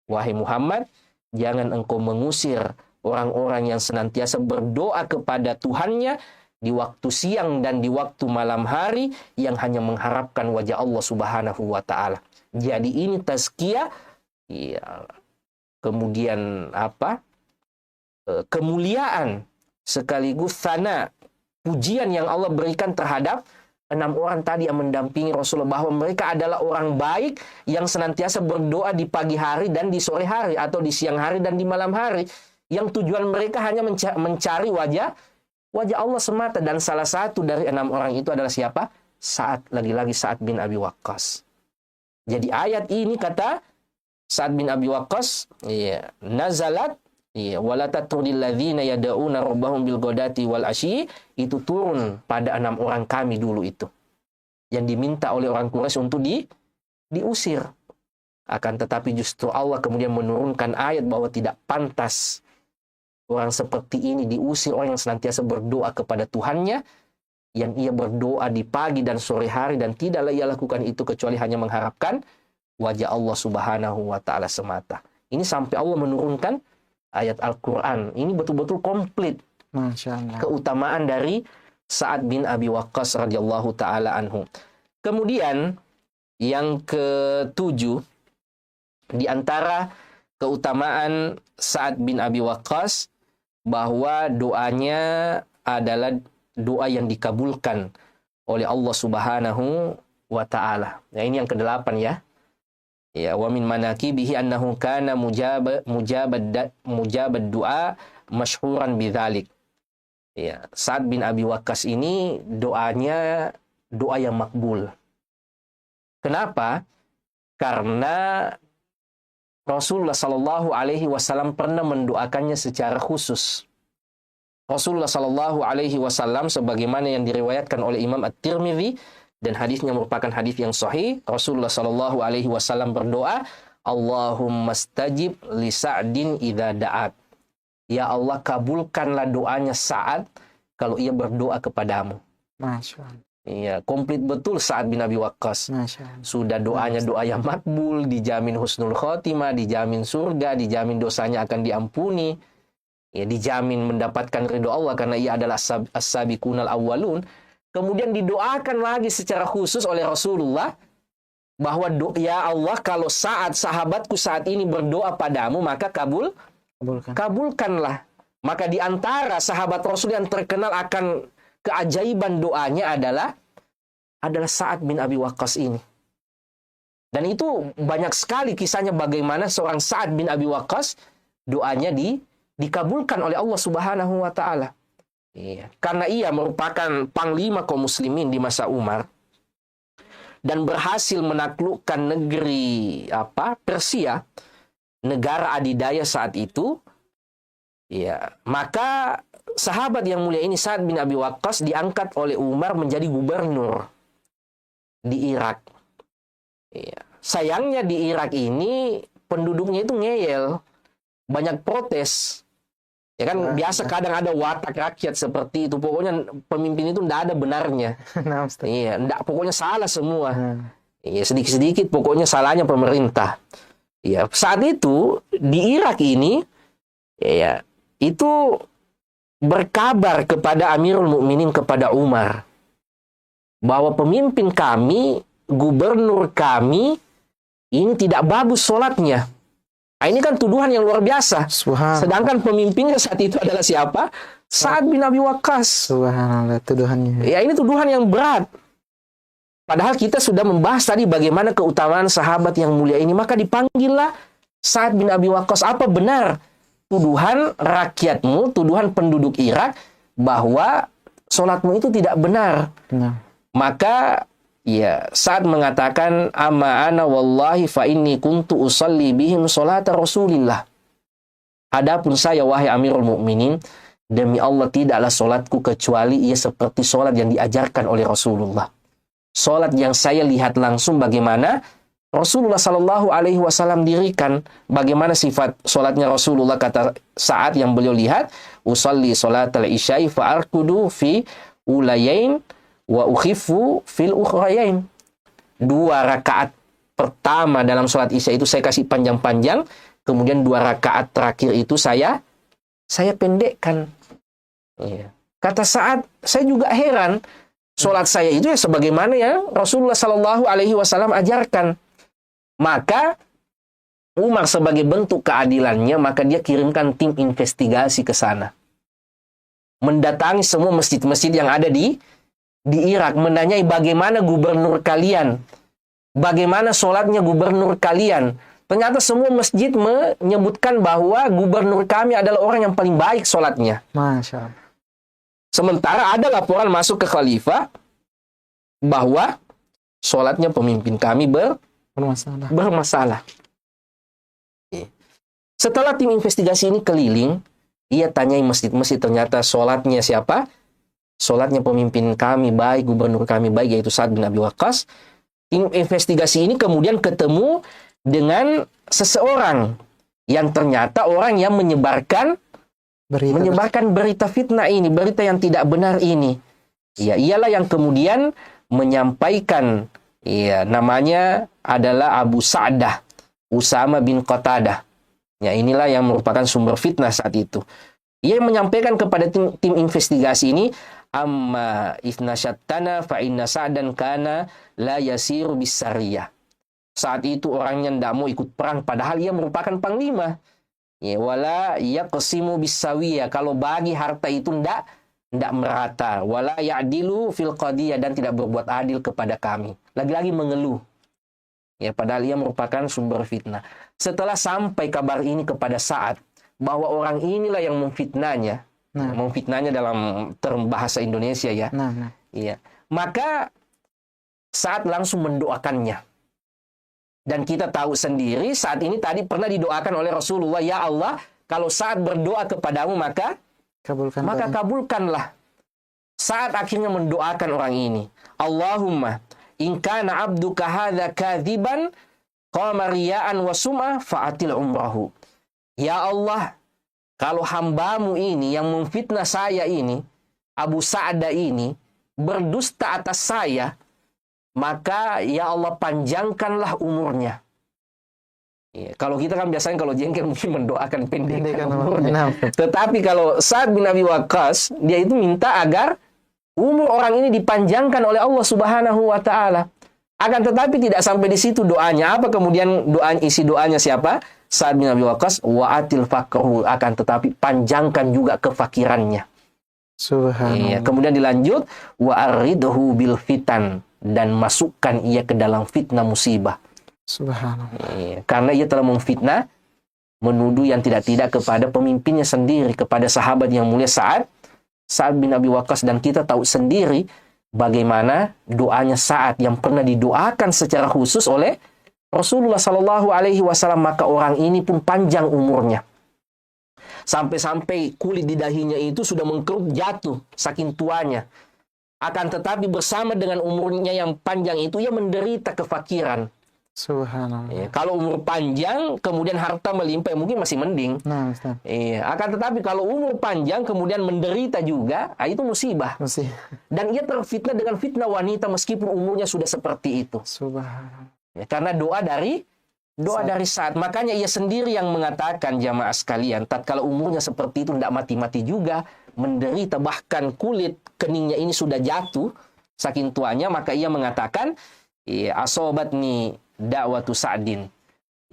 Wahai Muhammad, jangan engkau mengusir orang-orang yang senantiasa berdoa kepada Tuhannya di waktu siang dan di waktu malam hari yang hanya mengharapkan wajah Allah Subhanahu wa taala. Jadi ini tazkiyah, ya, kemudian kemuliaan sekaligus sana, pujian yang Allah berikan terhadap 6 orang tadi yang mendampingi Rasulullah, bahwa mereka adalah orang baik yang senantiasa berdoa di pagi hari dan di sore hari, atau di siang hari dan di malam hari, yang tujuan mereka hanya mencari wajah Allah semata. Dan salah satu dari 6 orang itu adalah siapa? Sa'ad bin Abi Waqqas. Jadi ayat ini kata Sa'ad bin Abi Waqqas, ya, nazalat, ya, wala tatrudil ladzina yad'una rabbahum bil ghadati wal asyi, itu turun pada 6 orang kami dulu itu, yang diminta oleh orang Quraisy untuk diusir. Akan tetapi justru Allah kemudian menurunkan ayat bahwa tidak pantas orang seperti ini diusir, orang yang senantiasa berdoa kepada Tuhannya, yang ia berdoa di pagi dan sore hari, dan tidaklah ia lakukan itu kecuali hanya mengharapkan wajah Allah Subhanahu wa taala semata. Ini sampai Allah menurunkan ayat Al-Quran. Ini betul-betul komplit. Masya Allah. Keutamaan dari Sa'ad bin Abi Waqqas radhiyallahu taala anhu. Kemudian yang ke-7 di antara keutamaan Sa'ad bin Abi Waqqas, bahwa doanya adalah doa yang dikabulkan oleh Allah Subhanahu wa taala. Nah, ini yang ke-8 ya. Ya, wa min manaqibihi annahu kana mujabad du'a masyhuran bidzalik. Ya, Sa'ad bin Abi Waqqas ini doanya doa yang makbul. Kenapa? Karena Rasulullah Shallallahu Alaihi Wasallam pernah mendoakannya secara khusus. Rasulullah Shallallahu Alaihi Wasallam, sebagaimana yang diriwayatkan oleh Imam At-Tirmidzi dan hadisnya merupakan hadis yang sahih, Rasulullah Shallallahu Alaihi Wasallam berdoa, Allahumma stajib li Sa'din idza da'at. Ya Allah, kabulkanlah doanya Sa'ad kalau ia berdoa kepadamu. Masya Allah. Iya, komplit betul Sa'ad bin Abi Waqqas. Sudah doanya doa yang makbul, dijamin husnul khotimah, dijamin surga, dijamin dosanya akan diampuni, ya, dijamin mendapatkan ridho Allah karena ia adalah as-sabiqunal awwalun. Kemudian didoakan lagi secara khusus oleh Rasulullah bahwa ya Allah, kalau saat sahabatku saat ini berdoa padamu, maka kabulkanlah. Maka di antara sahabat Rasul yang terkenal akan keajaiban doanya adalah Sa'ad bin Abi Waqqas ini. Dan itu banyak sekali kisahnya bagaimana seorang Sa'ad bin Abi Waqqas doanya dikabulkan oleh Allah Subhanahu wa taala. Iya, karena ia merupakan panglima kaum muslimin di masa Umar dan berhasil menaklukkan negeri Persia, negara adidaya saat itu. Ya, maka sahabat yang mulia ini, Sa'ad bin Abi Waqqas, diangkat oleh Umar menjadi gubernur di Irak. Ya. Sayangnya di Irak ini penduduknya itu ngeyel, banyak protes. Ya kan, biasa kadang ada watak rakyat seperti itu. Pokoknya pemimpin itu tidak ada benarnya. Iya, pokoknya salah semua. Iya, sedikit-sedikit pokoknya salahnya pemerintah. Ya, saat itu di Irak ini, ya, itu berkabar kepada Amirul Mukminin, kepada Umar, bahwa pemimpin kami, gubernur kami, ini tidak bagus sholatnya. Nah, ini kan tuduhan yang luar biasa. Subhanallah. Sedangkan pemimpinnya saat itu adalah siapa? Sa'ad bin Abi Waqqas. Subhanallah, tuduhannya. Ya, ini tuduhan yang berat. Padahal kita sudah membahas tadi bagaimana keutamaan sahabat yang mulia ini. Maka dipanggillah Sa'ad bin Abi Waqqas. Apa benar tuduhan rakyatmu, tuduhan penduduk Irak, bahwa sholatmu itu tidak benar? Nah. Maka ya, Sa'ad mengatakan, amma ana wallahi fa inni kuntu usalli bihim sholata Rasulillah. Adapun saya, wahai Amirul Mukminin, demi Allah tidaklah sholatku kecuali ia seperti sholat yang diajarkan oleh Rasulullah. Sholat yang saya lihat langsung bagaimana Rasulullah Sallallahu Alaihi Wasallam dirikan. Bagaimana sifat sholatnya Rasulullah, kata Sa'ad yang beliau lihat, usalli sholat al-isya'i fa'arkudu fi ulayain wa ukhifu fil ukhrayain. 2 rakaat pertama dalam sholat isya itu saya kasih panjang-panjang, kemudian 2 rakaat terakhir itu saya pendekkan. Ya. Kata Sa'ad, saya juga heran, sholat saya itu ya sebagaimana yang Rasulullah Sallallahu Alaihi Wasallam ajarkan. Maka Umar sebagai bentuk keadilannya, maka dia kirimkan tim investigasi ke sana, mendatangi semua masjid-masjid yang ada di Irak, menanyai bagaimana gubernur kalian, bagaimana sholatnya gubernur kalian. Ternyata semua masjid menyebutkan bahwa gubernur kami adalah orang yang paling baik sholatnya. Masya Allah. Sementara ada laporan masuk ke khalifah bahwa sholatnya pemimpin kami bermasalah. Setelah tim investigasi ini keliling, ia tanyai masjid-masjid, ternyata sholatnya siapa? Sholatnya pemimpin kami baik, gubernur kami baik, yaitu Sa'ad bin Abi Waqqas. Tim investigasi ini kemudian ketemu dengan seseorang yang ternyata orang yang menyebarkan berita fitnah ini, berita yang tidak benar ini. Ya, ialah yang kemudian menyampaikan, ya, namanya adalah Abu Sa'dah, Usama bin Qatadah. Ya, inilah yang merupakan sumber fitnah saat itu. Ia menyampaikan kepada tim investigasi ini, amma ifnasyattana fa inna Sa'dan kana la yasiru bisariyah. Saat itu orangnya tidak mau ikut perang, padahal ia merupakan panglima. Ya, wala yaqsimu bisawiyah, kalau bagi harta itu tidak merata. Wala ya'dilu fil qadiyah, dan tidak berbuat adil kepada kami. Lagi-lagi mengeluh. Ya, padahal ia merupakan sumber fitnah. Setelah sampai kabar ini kepada Sa'ad, bahwa orang inilah yang memfitnahnya, memfitnahnya dalam term bahasa Indonesia ya. Iya. Maka Sa'ad langsung mendoakannya. Dan kita tahu sendiri saat ini tadi pernah didoakan oleh Rasulullah, ya Allah, kalau Sa'ad berdoa kepadamu maka kabulkanlah. Sa'ad akhirnya mendoakan orang ini, Allahumma in kana abduka hadza kadziban qama riya'an wa sum'ah fa'atil umrahu. Ya Allah, kalau hambamu ini yang memfitnah saya ini, Abu Sa'dah ini, berdusta atas saya, maka ya Allah panjangkanlah umurnya. Ya, kalau kita kan biasanya kalau jengkel mungkin mendoakan pendekkan umurnya. Tetapi kalau Sa'ad bin Abi Waqqas, dia itu minta agar umur orang ini dipanjangkan oleh Allah Subhanahu wa Ta'ala. Akan tetapi tidak sampai di situ doanya. Apa kemudian isi doanya siapa? Sa'ad bin Abi Waqqas, wa'atil faqruhu, akan tetapi panjangkan juga kefakirannya. Subhanallah. Kemudian dilanjut, wa'aridhu bil fitan, dan masukkan ia ke dalam fitnah musibah. Subhanallah. Karena ia telah memfitnah, menuduh yang tidak-tidak kepada pemimpinnya sendiri, kepada sahabat yang mulia Sa'ad bin Abi Waqqas. Dan kita tahu sendiri bagaimana doanya Sa'ad yang pernah didoakan secara khusus oleh Rasulullah Sallallahu Alaihi Wasallam. Maka orang ini pun panjang umurnya, sampai-sampai kulit di dahinya itu sudah mengkerut jatuh saking tuanya. Akan tetapi bersama dengan umurnya yang panjang itu, ia menderita kefakiran. Subhanallah. Kalau umur panjang kemudian harta melimpah mungkin masih mending. Ustaz. Akan tetapi kalau umur panjang kemudian menderita juga, itu musibah. Dan ia terfitnah dengan fitnah wanita meskipun umurnya sudah seperti itu. Subhanallah. Karena doa dari Doa dari Sa'ad. Makanya ia sendiri yang mengatakan, jamaah sekalian, tatkala umurnya seperti itu tidak mati-mati juga, menderita bahkan kulit keningnya ini sudah jatuh saking tuanya, maka ia mengatakan, asobatni da'watu Sa'din.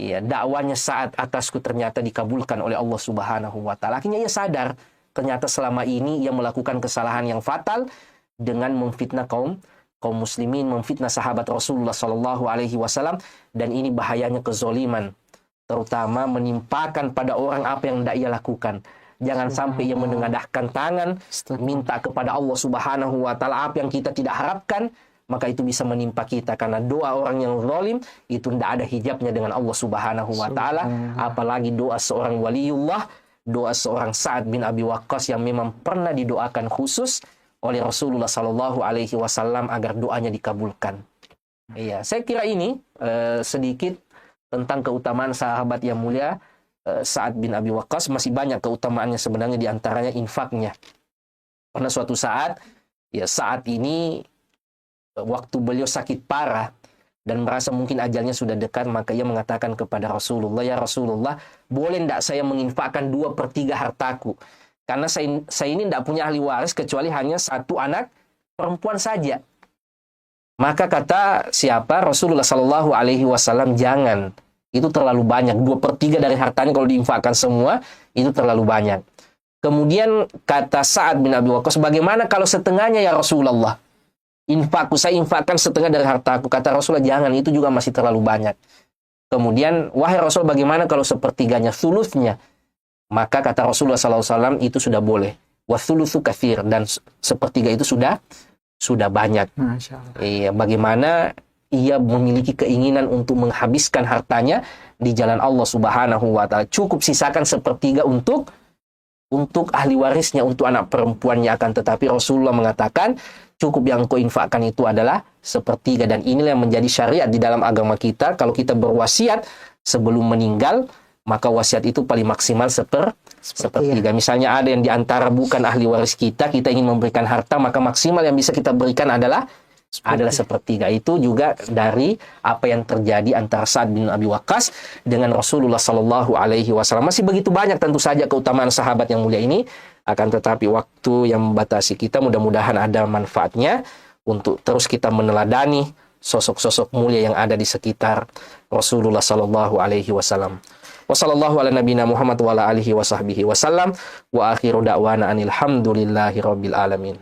Dakwanya Sa'ad atasku ternyata dikabulkan oleh Allah Subhanahu wa taala. Akhirnya ia sadar ternyata selama ini ia melakukan kesalahan yang fatal dengan memfitnah kaum muslimin, memfitnah sahabat Rasulullah Sallallahu Alaihi Wasallam, dan ini bahayanya kezoliman, terutama menimpakan pada orang apa yang tidak ia lakukan. Jangan sampai ia menengadahkan tangan minta kepada Allah Subhanahu Wa Taala apa yang kita tidak harapkan, maka itu bisa menimpa kita, karena doa orang yang zalim itu tidak ada hijabnya dengan Allah Subhanahu Wa Taala. Apalagi doa seorang waliullah, doa seorang Sa'ad bin Abi Waqqas yang memang pernah didoakan khusus oleh Rasulullah Sallallahu Alaihi Wasallam agar doanya dikabulkan. Saya kira ini sedikit tentang keutamaan sahabat yang mulia Sa'ad bin Abi Waqqas. Masih banyak keutamaannya sebenarnya, diantaranya infaknya. Pernah suatu saat, Sa'ad ini waktu beliau sakit parah dan merasa mungkin ajalnya sudah dekat, maka ia mengatakan kepada Rasulullah, ya Rasulullah, boleh tidak saya menginfakkan 2/3 hartaku? Karena saya ini tidak punya ahli waris kecuali hanya satu anak perempuan saja. Maka kata siapa? Rasulullah Sallallahu Alaihi Wasallam, jangan. Itu terlalu banyak. 2/3 dari hartanya kalau diinfakkan semua, itu terlalu banyak. Kemudian kata Sa'ad bin Abi Waqqas, bagaimana kalau setengahnya ya Rasulullah? Saya infakkan setengah dari hartaku. Kata Rasulullah, jangan, itu juga masih terlalu banyak. Kemudian, wahai Rasul, bagaimana kalau sepertiganya, thuluthnya? Maka kata Rasulullah SAW, itu sudah boleh. Wa thuluthu katsir, dan sepertiga itu sudah banyak. Masya Allah. Bagaimana ia memiliki keinginan untuk menghabiskan hartanya di jalan Allah Subhanahu wa taala. Cukup sisakan sepertiga untuk ahli warisnya, untuk anak perempuannya. Akan tetapi Rasulullah mengatakan, cukup yang kau infakkan itu adalah sepertiga. Dan inilah yang menjadi syariat di dalam agama kita. Kalau kita berwasiat sebelum meninggal, maka wasiat itu paling maksimal sepertiga. Misalnya ada yang diantara bukan ahli waris kita ingin memberikan harta, maka maksimal yang bisa kita berikan adalah sepertiga. Itu juga dari apa yang terjadi antara Sa'ad bin Abi Waqqas dengan Rasulullah Sallallahu Alaihi Wasallam. Masih begitu banyak tentu saja keutamaan sahabat yang mulia ini, akan tetapi waktu yang membatasi kita, mudah-mudahan ada manfaatnya untuk terus kita meneladani sosok-sosok mulia yang ada di sekitar Rasulullah Sallallahu Alaihi Wasallam. Wassallallahu ala nabiyina Muhammad wa ala alihi wa sahbihi wasallam, wa akhiru da'wana anil hamdulillahi rabbil alamin.